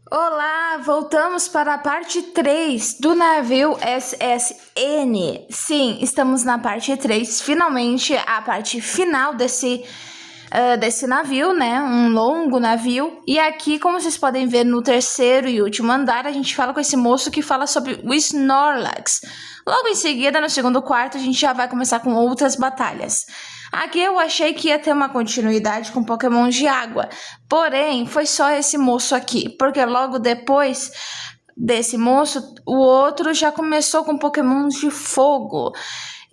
Olá, voltamos para a parte 3 do navio SSN. Sim, estamos na parte 3, finalmente a parte final desse navio, né? Um longo navio. E aqui, como vocês podem ver no terceiro e último andar, a gente fala com esse moço que fala sobre o Snorlax. Logo em seguida, no segundo quarto, a gente já vai começar com outras batalhas. Aqui eu achei que ia ter uma continuidade com Pokémon de água, porém foi só esse moço aqui, porque logo depois desse moço, o outro já começou com Pokémon de fogo.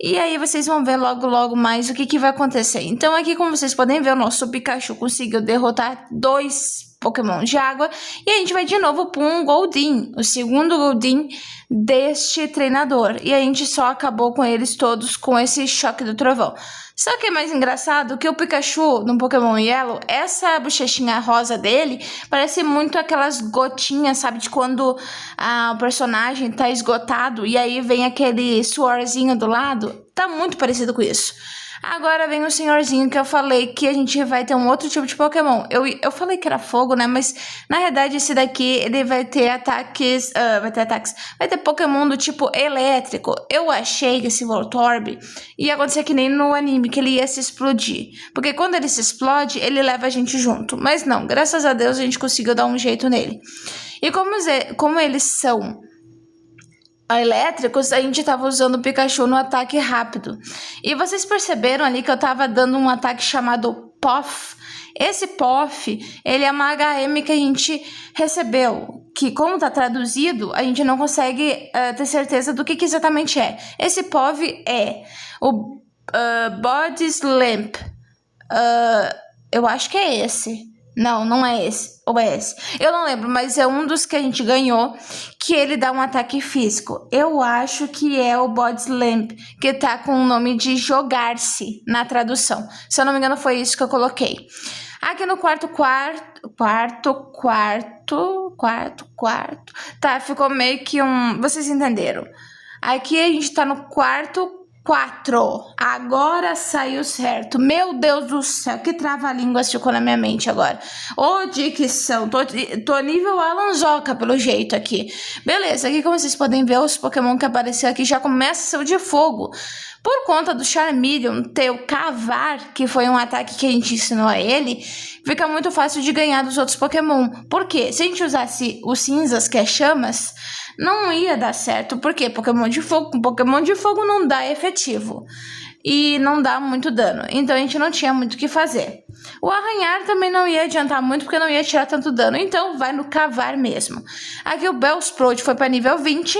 E aí vocês vão ver logo mais o que vai acontecer. Então aqui, como vocês podem ver, o nosso Pikachu conseguiu derrotar 2 Pokémon de água. E a gente vai de novo para um Goldeen, o segundo Goldeen deste treinador. E a gente só acabou com eles todos com esse choque do trovão. Só que é mais engraçado que o Pikachu, no Pokémon Yellow, essa bochechinha rosa dele parece muito aquelas gotinhas, sabe? De quando o personagem tá esgotado e aí vem aquele suorzinho do lado. Tá muito parecido com isso. Agora vem o senhorzinho que eu falei que a gente vai ter um outro tipo de Pokémon. Eu falei que era fogo, né? Mas na verdade esse daqui ele vai ter ataques. Vai ter Pokémon do tipo elétrico. Eu achei que esse Voltorb ia acontecer que nem no anime, que ele ia se explodir. Porque quando ele se explode, ele leva a gente junto. Mas não, graças a Deus a gente conseguiu dar um jeito nele. E como eles são elétricos, a gente tava usando o Pikachu no ataque rápido. E vocês perceberam ali que eu tava dando um ataque chamado Poff. Esse Poff, ele é uma HM que a gente recebeu, que como tá traduzido, a gente não consegue ter certeza do que exatamente é. Esse Poff é o Body Slam. Eu acho que é esse. Não é esse. Ou é esse? Eu não lembro, mas é um dos que a gente ganhou, que ele dá um ataque físico. Eu acho que é o Body Slam, que tá com o nome de jogar-se na tradução. Se eu não me engano, foi isso que eu coloquei. Aqui no quarto. Tá, ficou meio que um... Vocês entenderam. Aqui a gente tá no quarto 4. Agora saiu certo. Meu Deus do céu, que trava-línguas ficou na minha mente agora. Ô, dicção. Tô nível Alanzoca, pelo jeito aqui. Beleza, aqui como vocês podem ver, os Pokémon que apareceram aqui já começam a ser o de fogo. Por conta do Charmeleon ter o Cavar, que foi um ataque que a gente ensinou a ele, fica muito fácil de ganhar dos outros Pokémon. Por quê? Se a gente usasse os cinzas, que é chamas, não ia dar certo. Por quê? Pokémon de fogo com Pokémon de fogo não dá efetivo. E não dá muito dano. Então a gente não tinha muito o que fazer. O arranhar também não ia adiantar muito, porque não ia tirar tanto dano. Então vai no Cavar mesmo. Aqui o Bellsprout foi para nível 20.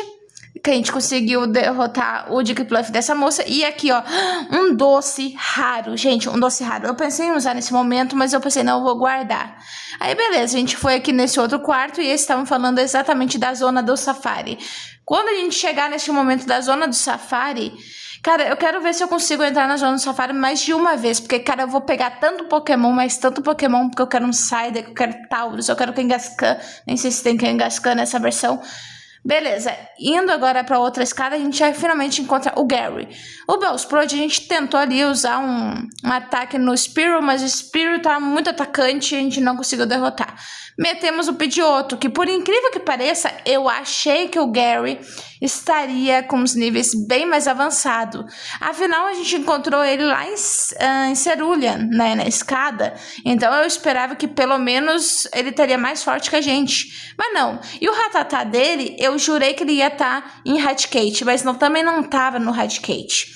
Que a gente conseguiu derrotar o Jigglypuff dessa moça. E aqui, ó, um doce raro. Gente, um doce raro. Eu pensei em usar nesse momento, mas eu pensei, não, eu vou guardar. Aí, beleza, a gente foi aqui nesse outro quarto e eles estavam falando exatamente da zona do Safari. Quando a gente chegar nesse momento da zona do Safari... Cara, eu quero ver se eu consigo entrar na zona do Safari mais de uma vez. Porque, cara, eu vou pegar tanto Pokémon, mas tanto Pokémon, porque eu quero um Psyduck, eu quero Taurus, eu quero Kangaskhan. Nem sei se tem Kangaskhan nessa versão. Beleza, indo agora para outra escada, a gente já finalmente encontra o Gary. O Bellsprout, a gente tentou ali usar um ataque no Spearow, mas o Spearow tá muito atacante e a gente não conseguiu derrotar. Metemos o Pidgeotto, que por incrível que pareça, eu achei que o Gary estaria com os níveis bem mais avançados. Afinal, a gente encontrou ele lá em Cerulean, né, na escada. Então eu esperava que pelo menos ele estaria mais forte que a gente. Mas não. E o Rattata dele, eu jurei que ele ia estar em Raticate, mas também não estava no Raticate.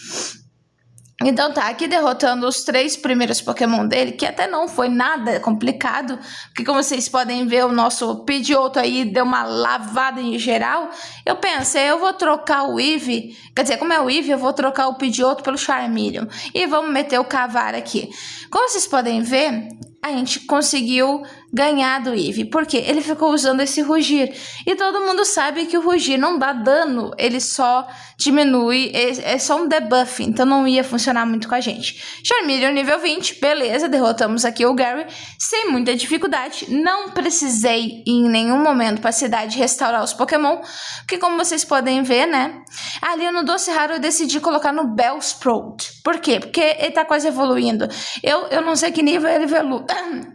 Então tá, aqui derrotando os 3 primeiros Pokémon dele, que até não foi nada complicado, porque como vocês podem ver, o nosso Pidgeotto aí deu uma lavada em geral. Eu pensei, eu vou trocar o Eevee, quer dizer, como é o Eevee, eu vou trocar o Pidgeotto pelo Charmeleon, e vamos meter o Cavar aqui. Como vocês podem ver, a gente conseguiu ganhar do Eevee, porque ele ficou usando esse rugir, e todo mundo sabe que o rugir não dá dano, ele só diminui, é só um debuff, então não ia funcionar muito com a gente. Charmeleon nível 20, beleza, derrotamos aqui o Gary, sem muita dificuldade, não precisei em nenhum momento para a cidade restaurar os Pokémon, porque como vocês podem ver, né, ali no Doce Raro eu decidi colocar no Bellsprout. Por quê? Porque ele tá quase evoluindo. Eu não sei que nível ele evolui.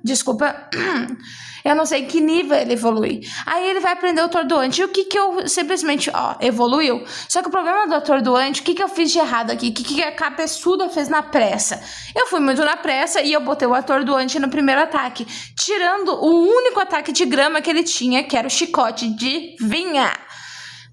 Desculpa. Eu não sei em que nível ele evolui. Aí ele vai aprender o atordoante. E o que eu simplesmente, evoluiu? Só que o problema do atordoante, o que eu fiz de errado aqui? O que a cabeçuda fez na pressa? Eu fui muito na pressa e eu botei o atordoante no primeiro ataque, tirando o único ataque de grama que ele tinha, que era o chicote de vinha.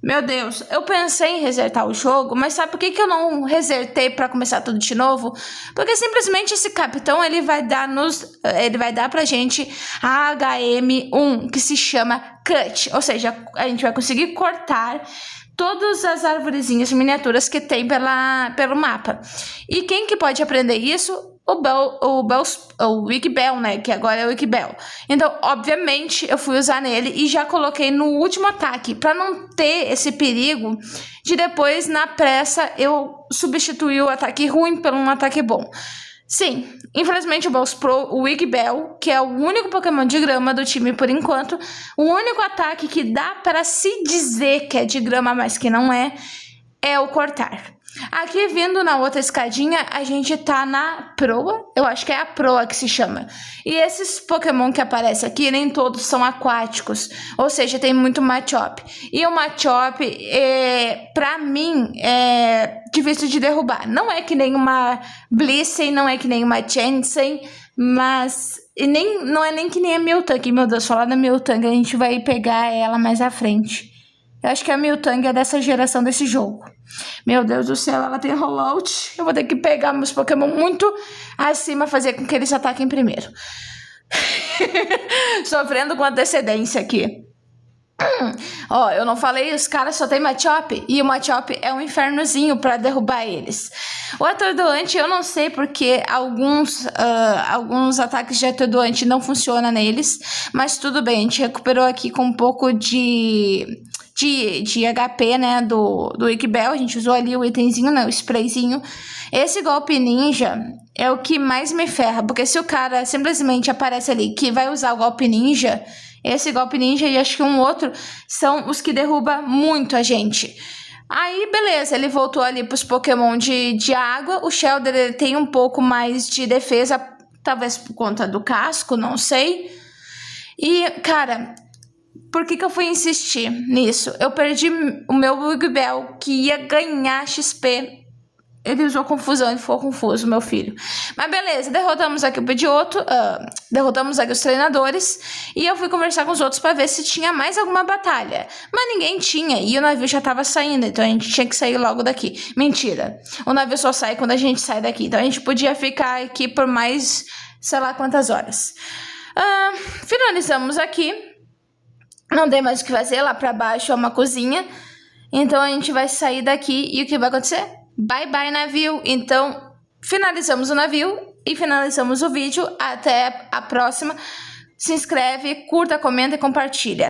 Meu Deus, eu pensei em resetar o jogo, mas sabe por que eu não resetei pra começar tudo de novo? Porque simplesmente esse capitão, ele vai dar pra gente a HM1, que se chama Cut, ou seja, a gente vai conseguir cortar todas as arvorezinhas miniaturas que tem pelo mapa. E quem que pode aprender isso? O Wikibell, né? Que agora é o Wikibell. Então, obviamente, eu fui usar nele e já coloquei no último ataque, para não ter esse perigo de depois, na pressa, eu substituir o ataque ruim por um ataque bom. Sim, infelizmente o Wikibell, que é o único Pokémon de grama do time por enquanto, o único ataque que dá para se dizer que é de grama, mas que não é o cortar. Aqui, vindo na outra escadinha, a gente tá na proa. Eu acho que é a proa que se chama. E esses Pokémon que aparecem aqui, nem todos são aquáticos. Ou seja, tem muito Machop. E o Machop, pra mim, é difícil de derrubar. Não é que nem uma Blissey, não é que nem uma Chansey, mas não é nem que nem a Miltank. Meu Deus, falar da Miltank, a gente vai pegar ela mais à frente. Eu acho que a Miltank é dessa geração desse jogo. Meu Deus do céu, ela tem rollout. Eu vou ter que pegar meus Pokémon muito acima, fazer com que eles ataquem primeiro. Sofrendo com antecedência aqui. Eu não falei, os caras só tem Machop. E o Machop é um infernozinho pra derrubar eles. O atordoante, eu não sei porque alguns ataques de atordoante não funcionam neles. Mas tudo bem, a gente recuperou aqui com um pouco de HP, né, do Wikibell. A gente usou ali o itemzinho, né, o sprayzinho. Esse golpe ninja é o que mais me ferra, porque se o cara simplesmente aparece ali que vai usar o golpe ninja, esse golpe ninja e acho que um outro são os que derrubam muito a gente. Aí, beleza, ele voltou ali pros Pokémon de água. O Shellder, ele tem um pouco mais de defesa, talvez por conta do casco, não sei. E, cara, por que eu fui insistir nisso? Eu perdi o meu Wikibell, que ia ganhar XP. Ele usou confusão, ele ficou confuso, meu filho. Mas beleza, derrotamos aqui o Pidgeotto, derrotamos aqui os treinadores. E eu fui conversar com os outros pra ver se tinha mais alguma batalha. Mas ninguém tinha, e o navio já tava saindo, então a gente tinha que sair logo daqui. Mentira, o navio só sai quando a gente sai daqui. Então a gente podia ficar aqui por mais, sei lá quantas horas. Finalizamos aqui. Não tem mais o que fazer, lá pra baixo é uma cozinha. Então a gente vai sair daqui e o que vai acontecer? Bye bye, navio. Então, finalizamos o navio e finalizamos o vídeo. Até a próxima. Se inscreve, curta, comenta e compartilha.